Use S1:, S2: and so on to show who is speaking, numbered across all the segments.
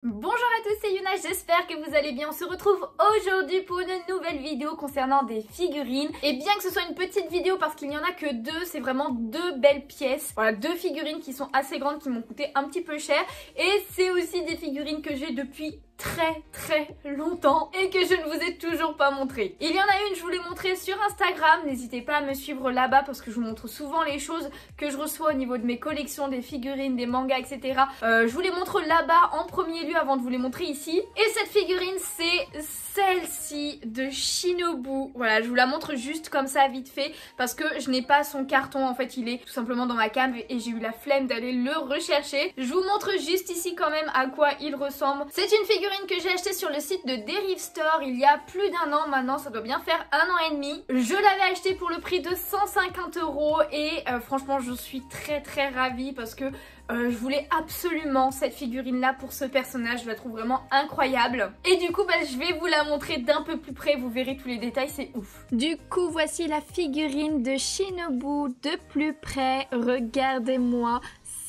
S1: Bonjour à tous, c'est Yuna, j'espère que vous allez bien. On se retrouve aujourd'hui pour une nouvelle vidéo concernant des figurines. Et bien que ce soit une petite vidéo parce qu'il n'y en a que deux, c'est vraiment deux belles pièces. Voilà, deux figurines qui sont assez grandes, qui m'ont coûté un petit peu cher. Et c'est aussi des figurines que j'ai depuis très longtemps et que je ne vous ai toujours pas montré. Il y en a une, je vous l'ai montrée sur Instagram, n'hésitez pas à me suivre là-bas parce que je vous montre souvent les choses que je reçois au niveau de mes collections, des figurines, des mangas, etc. Je vous les montre là-bas en premier lieu avant de vous les montrer ici. Et cette figurine, c'est celle-ci de Shinobu. Voilà, je vous la montre juste comme ça vite fait parce que je n'ai pas son carton, en fait il est tout simplement dans ma cave et j'ai eu la flemme d'aller le rechercher. Je vous montre juste ici quand même à quoi il ressemble. C'est une figurine que j'ai acheté sur le site de Derive Store il y a plus d'un an maintenant, ça doit bien faire 1 an et demi. Je l'avais acheté pour le prix de 150 € et franchement je suis très ravie parce que je voulais absolument cette figurine là pour ce personnage, je la trouve vraiment incroyable. Et du coup je vais vous la montrer d'un peu plus près, vous verrez tous les détails, c'est ouf. Du coup voici la figurine de Shinobu de plus près, regardez-moi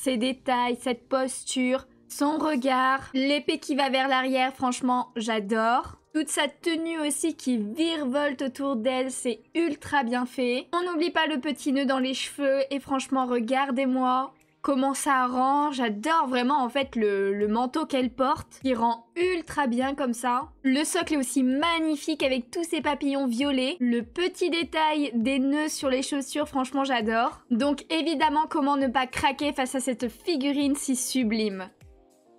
S1: ces détails, cette posture, son regard, l'épée qui va vers l'arrière, franchement j'adore. Toute sa tenue aussi qui virevolte autour d'elle, c'est ultra bien fait. On n'oublie pas le petit nœud dans les cheveux et franchement regardez-moi comment ça rend. J'adore vraiment en fait le manteau qu'elle porte, qui rend ultra bien comme ça. Le socle est aussi magnifique avec tous ces papillons violets. Le petit détail des nœuds sur les chaussures, franchement j'adore. Donc évidemment comment ne pas craquer face à cette figurine si sublime.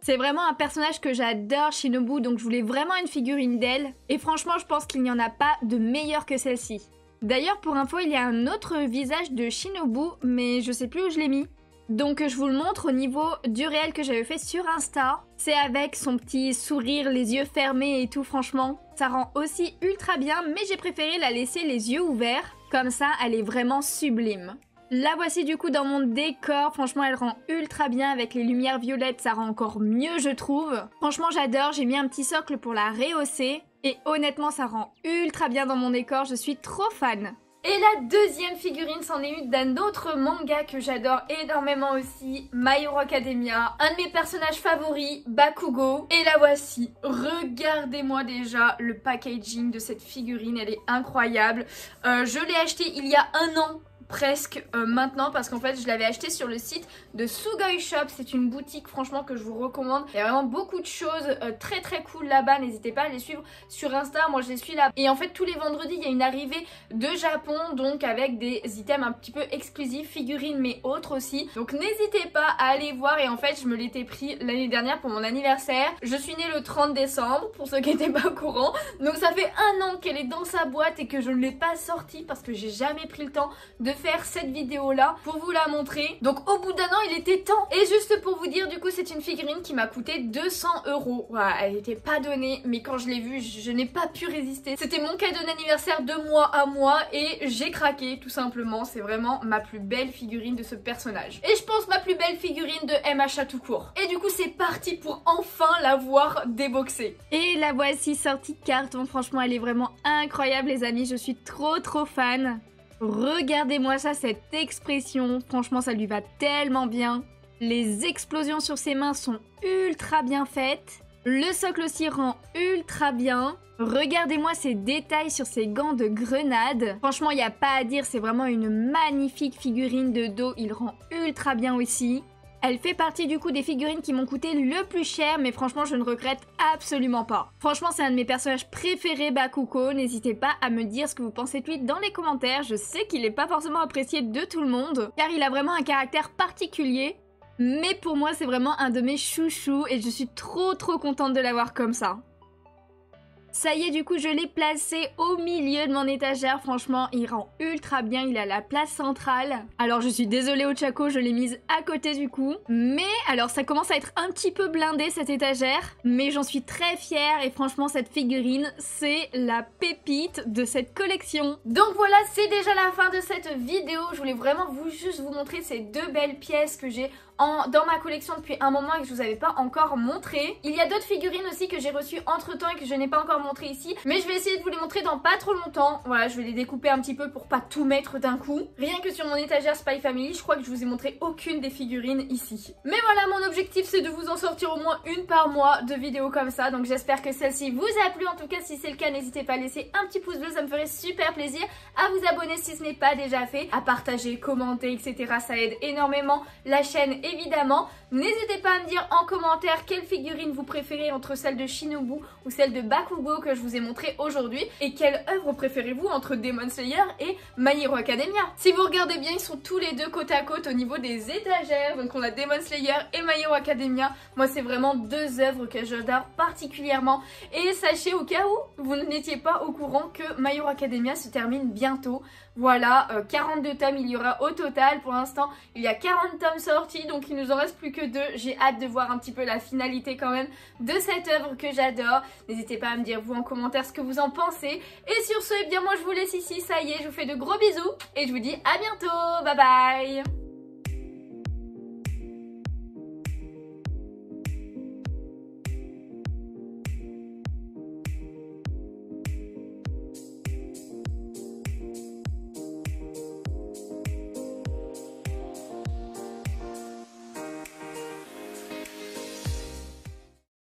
S1: C'est vraiment un personnage que j'adore, Shinobu, donc je voulais vraiment une figurine d'elle. Et franchement, je pense qu'il n'y en a pas de meilleure que celle-ci. D'ailleurs, pour info, il y a un autre visage de Shinobu, mais je sais plus où je l'ai mis. Donc je vous le montre au niveau du réel que j'avais fait sur Insta. C'est avec son petit sourire, les yeux fermés et tout, franchement. Ça rend aussi ultra bien, mais j'ai préféré la laisser les yeux ouverts. Comme ça, elle est vraiment sublime. La voici du coup dans mon décor, franchement elle rend ultra bien avec les lumières violettes, ça rend encore mieux je trouve. Franchement j'adore, j'ai mis un petit socle pour la rehausser et honnêtement ça rend ultra bien dans mon décor, je suis trop fan. Et la deuxième figurine, c'en est une d'un autre manga que j'adore énormément aussi, My Hero Academia. Un de mes personnages favoris, Bakugo. Et la voici. Regardez-moi déjà le packaging de cette figurine, elle est incroyable. Je l'ai achetée il y a 1 an. Presque maintenant parce qu'en fait je l'avais acheté sur le site de Sugoi Shop, c'est une boutique franchement que je vous recommande. Il y a vraiment beaucoup de choses très cool là-bas, n'hésitez pas à les suivre sur Insta, moi je les suis là. Et en fait tous les vendredis il y a une arrivée de Japon, donc avec des items un petit peu exclusifs, figurines mais autres aussi. Donc n'hésitez pas à aller voir et en fait je me l'étais pris l'année dernière pour mon anniversaire. Je suis née le 30 décembre pour ceux qui n'étaient pas au courant. Donc ça fait 1 an qu'elle est dans sa boîte et que je ne l'ai pas sortie parce que j'ai jamais pris le temps de faire cette vidéo là pour vous la montrer. Donc au bout d'1 an il était temps. Et juste pour vous dire, du coup c'est une figurine qui m'a coûté 200 €. Voilà, elle n'était pas donnée mais quand je l'ai vue je n'ai pas pu résister. C'était mon cadeau d'anniversaire de moi à moi et j'ai craqué tout simplement. C'est vraiment ma plus belle figurine de ce personnage. Et je pense ma plus belle figurine de MHA tout court. Et du coup c'est parti pour enfin la voir déboxée. Et la voici sortie de carton, franchement elle est vraiment incroyable les amis, je suis trop fan. Regardez-moi ça, cette expression, franchement ça lui va tellement bien. Les explosions sur ses mains sont ultra bien faites. Le socle aussi rend ultra bien. Regardez-moi ces détails sur ses gants de grenade. Franchement il n'y a pas à dire, c'est vraiment une magnifique figurine de dos, il rend ultra bien aussi. Elle fait partie du coup des figurines qui m'ont coûté le plus cher, mais franchement je ne regrette absolument pas. Franchement c'est un de mes personnages préférés, Bakugo, n'hésitez pas à me dire ce que vous pensez de lui dans les commentaires. Je sais qu'il n'est pas forcément apprécié de tout le monde, car il a vraiment un caractère particulier. Mais pour moi c'est vraiment un de mes chouchous et je suis trop contente de l'avoir comme ça. Ça y est, du coup, je l'ai placé au milieu de mon étagère. Franchement, il rend ultra bien. Il a la place centrale. Alors, je suis désolée, Ochako, je l'ai mise à côté du coup. Mais, alors, ça commence à être un petit peu blindé, cette étagère. Mais j'en suis très fière. Et franchement, cette figurine, c'est la pépite de cette collection. Donc voilà, c'est déjà la fin de cette vidéo. Je voulais vraiment juste vous montrer ces deux belles pièces que j'ai dans ma collection depuis un moment et que je vous avais pas encore montré. Il y a d'autres figurines aussi que j'ai reçues entre temps et que je n'ai pas encore montré ici, mais je vais essayer de vous les montrer dans pas trop longtemps. Voilà, je vais les découper un petit peu pour pas tout mettre d'un coup. Rien que sur mon étagère Spy Family, je crois que je vous ai montré aucune des figurines ici. Mais voilà, mon objectif c'est de vous en sortir au moins une par mois de vidéos comme ça, donc j'espère que celle-ci vous a plu. En tout cas, si c'est le cas, n'hésitez pas à laisser un petit pouce bleu, ça me ferait super plaisir, à vous abonner si ce n'est pas déjà fait, à partager, commenter, etc. Ça aide énormément la chaîne évidemment. N'hésitez pas à me dire en commentaire quelle figurine vous préférez entre celle de Shinobu ou celle de Bakugo que je vous ai montré aujourd'hui, et quelle œuvre préférez-vous entre Demon Slayer et My Hero Academia. Si vous regardez bien, ils sont tous les deux côte à côte au niveau des étagères, donc on a Demon Slayer et My Hero Academia. Moi c'est vraiment deux œuvres que j'adore particulièrement, et sachez au cas où vous n'étiez pas au courant que My Hero Academia se termine bientôt. Voilà, 42 tomes il y aura au total. Pour l'instant il y a 40 tomes sortis, donc il nous en reste plus que 2. J'ai hâte de voir un petit peu la finalité quand même de cette œuvre que j'adore. N'hésitez pas à me dire vous en commentaire ce que vous en pensez. Et sur ce, eh bien moi je vous laisse ici, ça y est, je vous fais de gros bisous et je vous dis à bientôt, bye bye.